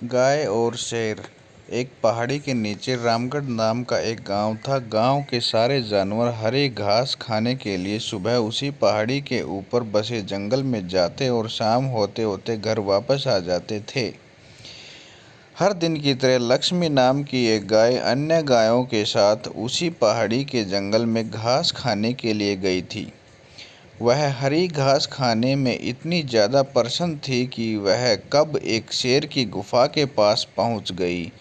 गाय और शेर। एक पहाड़ी के नीचे रामगढ़ नाम का एक गांव था। गांव के सारे जानवर हरी घास खाने के लिए सुबह उसी पहाड़ी के ऊपर बसे जंगल में जाते और शाम होते होते घर वापस आ जाते थे। हर दिन की तरह लक्ष्मी नाम की एक गाय अन्य गायों के साथ उसी पहाड़ी के जंगल में घास खाने के लिए गई थी। वह हरी घास खाने में इतनी ज़्यादा प्रसन्न थी कि वह कब एक शेर की गुफा के पास पहुंच गई,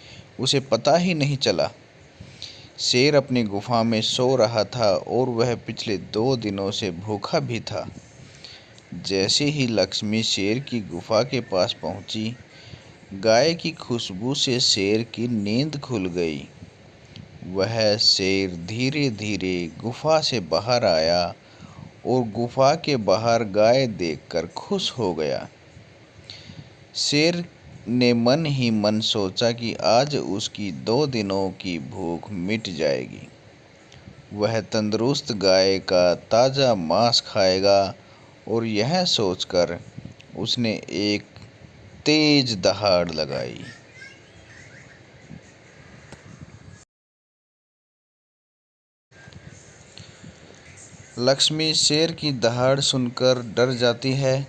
उसे पता ही नहीं चला। शेर अपनी गुफा में सो रहा था और वह पिछले 2 दिनों से भूखा भी था। जैसे ही लक्ष्मी शेर की गुफा के पास पहुंची, गाय की खुशबू से शेर की नींद खुल गई। वह शेर धीरे धीरे गुफा से बाहर आया और गुफा के बाहर गाय देखकर खुश हो गया। शेर ने मन ही मन सोचा कि आज उसकी 2 दिनों की भूख मिट जाएगी। वह तंदुरुस्त गाय का ताज़ा मांस खाएगा और यह सोचकर उसने एक तेज दहाड़ लगाई। लक्ष्मी शेर की दहाड़ सुनकर डर जाती है।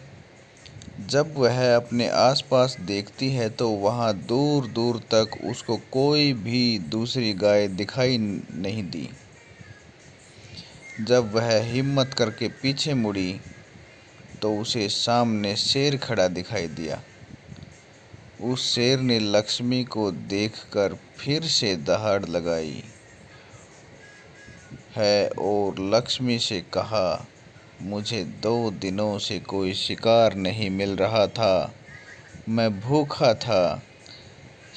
जब वह अपने आसपास देखती है तो वहाँ दूर दूर तक उसको कोई भी दूसरी गाय दिखाई नहीं दी। जब वह हिम्मत करके पीछे मुड़ी तो उसे सामने शेर खड़ा दिखाई दिया। उस शेर ने लक्ष्मी को देखकर फिर से दहाड़ लगाई है और लक्ष्मी से कहा, मुझे 2 दिनों से कोई शिकार नहीं मिल रहा था, मैं भूखा था।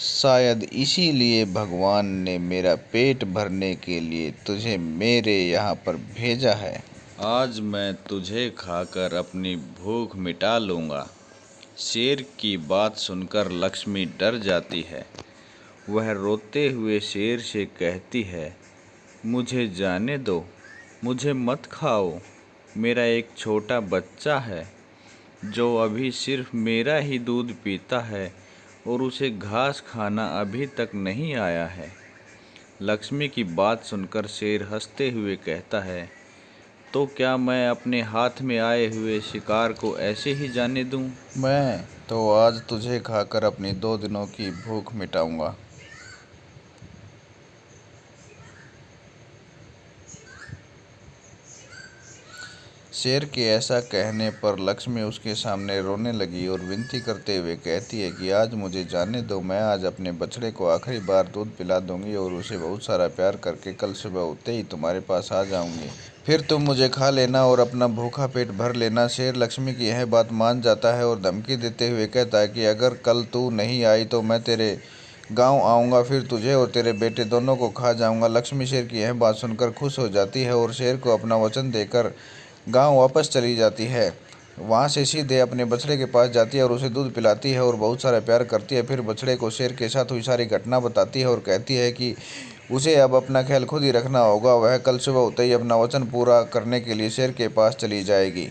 शायद इसीलिए भगवान ने मेरा पेट भरने के लिए तुझे मेरे यहाँ पर भेजा है। आज मैं तुझे खाकर अपनी भूख मिटा लूँगा। शेर की बात सुनकर लक्ष्मी डर जाती है। वह रोते हुए शेर से कहती है, मुझे जाने दो, मुझे मत खाओ। मेरा एक छोटा बच्चा है जो अभी सिर्फ मेरा ही दूध पीता है और उसे घास खाना अभी तक नहीं आया है। लक्ष्मी की बात सुनकर शेर हंसते हुए कहता है, तो क्या मैं अपने हाथ में आए हुए शिकार को ऐसे ही जाने दूं? मैं तो आज तुझे खाकर अपनी 2 दिनों की भूख मिटाऊंगा। शेर के ऐसा कहने पर लक्ष्मी उसके सामने रोने लगी और विनती करते हुए कहती है कि आज मुझे जाने दो, मैं आज अपने बछड़े को आखिरी बार दूध पिला दूंगी और उसे बहुत सारा प्यार करके कल सुबह उठते ही तुम्हारे पास आ जाऊंगी। फिर तुम मुझे खा लेना और अपना भूखा पेट भर लेना। शेर लक्ष्मी की यह बात मान जाता है और धमकी देते हुए कहता है कि अगर कल तू नहीं आई तो मैं तेरे गांव आऊँगा, फिर तुझे और तेरे बेटे दोनों को खा जाऊँगा। लक्ष्मी शेर की यह बात सुनकर खुश हो जाती है और शेर को अपना वचन देकर गांव वापस चली जाती है। वहां से सीधे अपने बछड़े के पास जाती है और उसे दूध पिलाती है और बहुत सारा प्यार करती है। फिर बछड़े को शेर के साथ हुई सारी घटना बताती है और कहती है कि उसे अब अपना ख्याल खुद ही रखना होगा। वह कल सुबह होते ही अपना वचन पूरा करने के लिए शेर के पास चली जाएगी।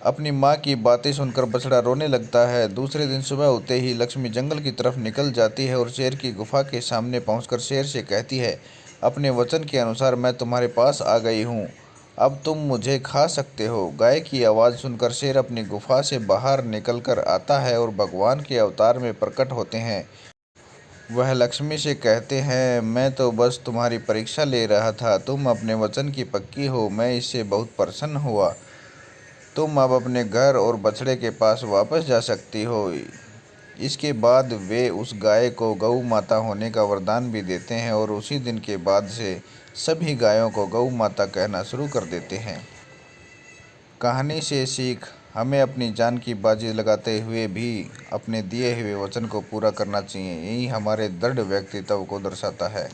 अपनी माँ की बातें सुनकर बछड़ा रोने लगता है। दूसरे दिन सुबह होते ही लक्ष्मी जंगल की तरफ निकल जाती है और शेर की गुफा के सामने पहुंचकर शेर से कहती है, अपने वचन के अनुसार मैं तुम्हारे पास आ गई हूँ, अब तुम मुझे खा सकते हो। गाय की आवाज़ सुनकर शेर अपनी गुफा से बाहर निकलकर आता है और भगवान के अवतार में प्रकट होते हैं। वह लक्ष्मी से कहते हैं, मैं तो बस तुम्हारी परीक्षा ले रहा था, तुम अपने वचन की पक्की हो, मैं इससे बहुत प्रसन्न हुआ। तुम अब अपने घर और बछड़े के पास वापस जा सकती हो। इसके बाद वे उस गाय को गौ माता होने का वरदान भी देते हैं और उसी दिन के बाद से सभी गायों को गौ माता कहना शुरू कर देते हैं। कहानी से सीख, हमें अपनी जान की बाजी लगाते हुए भी अपने दिए हुए वचन को पूरा करना चाहिए। यही हमारे दृढ़ व्यक्तित्व को दर्शाता है।